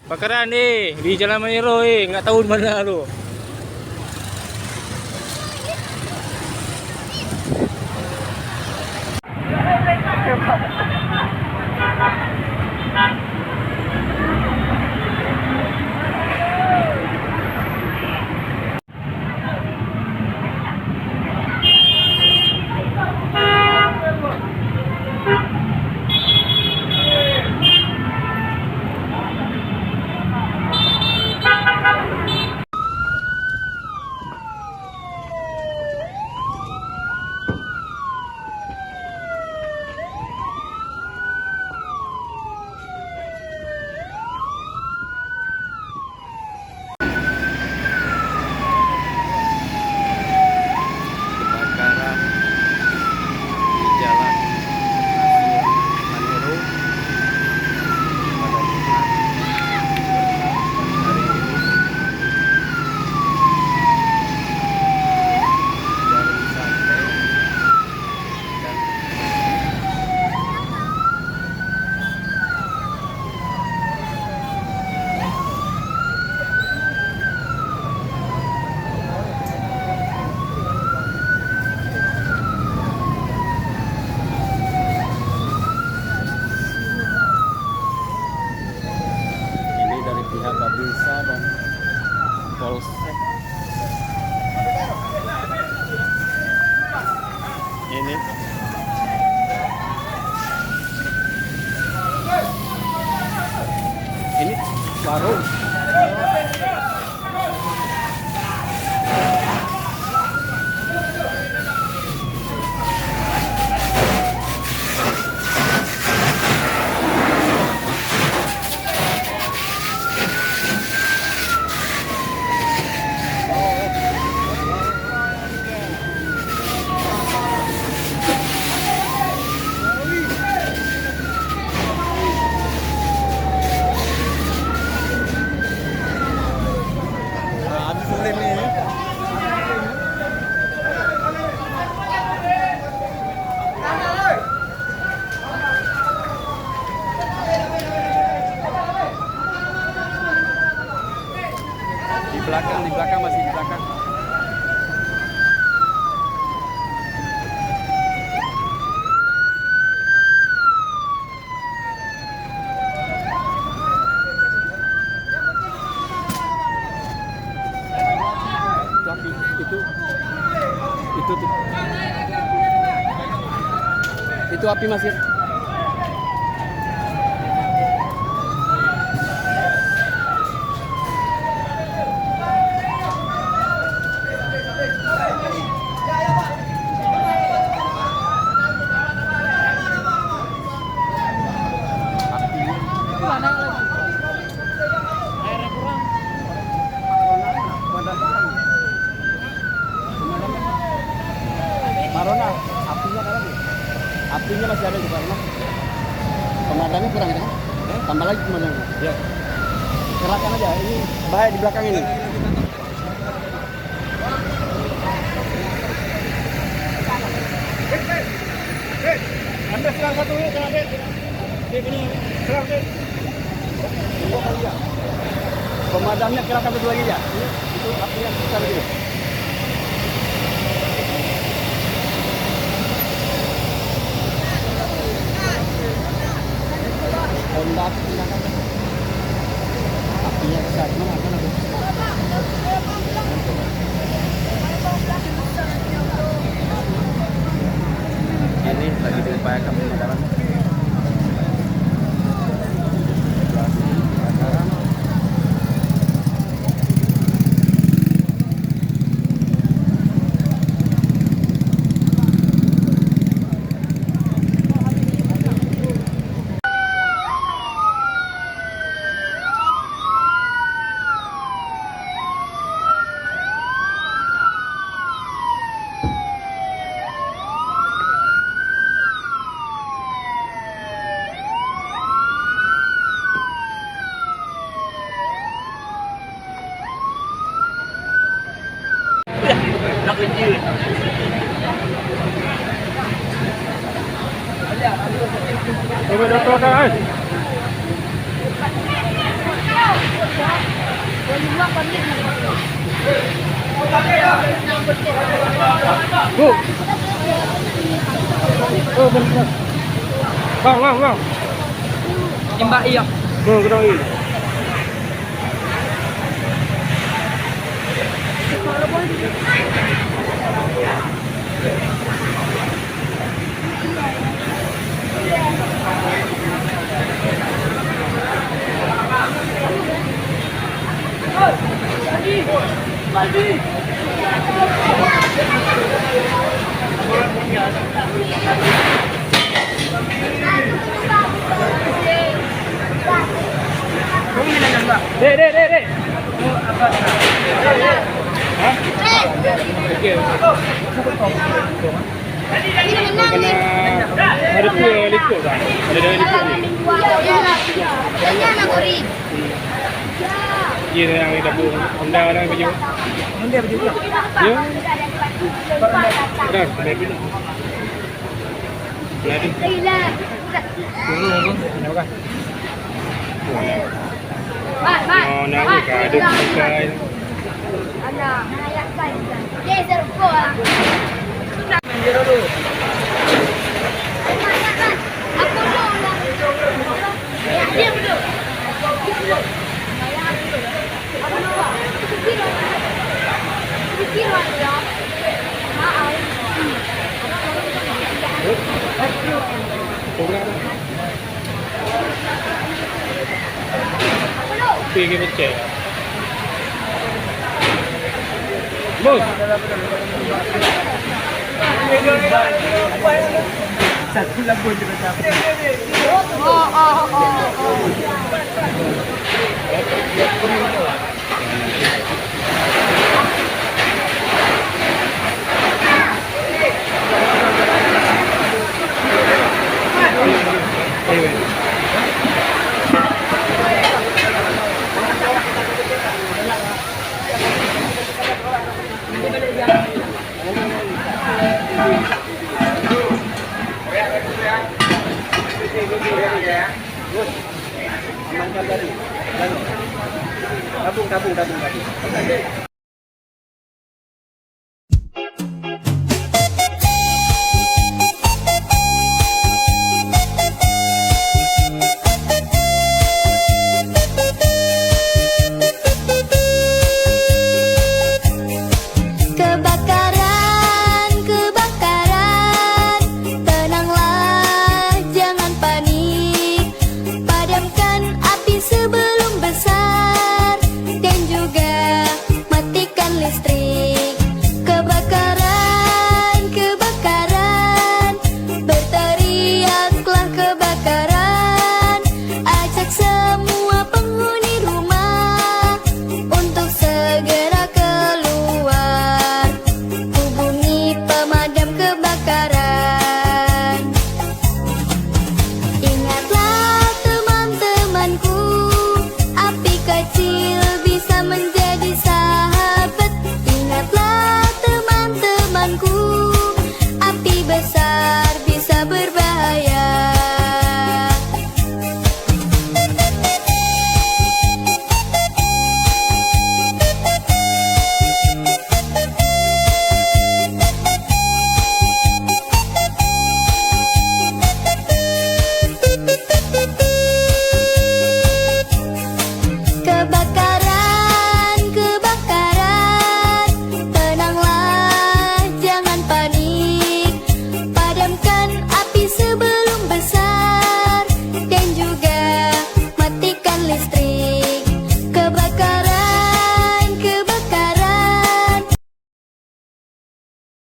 Bakaran di Jalan Maniro nggak tahu di mana lu. Kebakaran di Jalan Maniro pada Jumat hari ini baru sampai dan ini dari pihak Babinsa dan Polsek. Ini warung. Di belakang masih di belakang. Tapi itu api masih. Marona, apinya ada lagi. Apinya masih ada di Marona. Pemadamnya kurang ya? Tambah lagi pemadamnya. Ya. Kerahkan aja. Ini bahaya di belakang ini. Anda serang satu ya, serang deh. Ini serang deh. Pemadamnya kerahkan satu lagi ya. Itu apinya besar gitu. Honda apinya besar, mana aku? Ini lagi diupayakan pemadaman. Coba dokter kan. Bu. Oh, benar. Bang. Mbak iya. Bang, kita ini. Dek. Hah? Okey. Kena ada tu likut kan? Ada likut ni. Ini yang kita buat. Honda orang baju. Honda baju. Ya. Dah, baby. Lagi. Tunggu. Kenapa? Oh, nak buka ada buka. Jero dulu. Pergi becek. Bos. Satu lagu je macam. Amankan tadi. Tabung.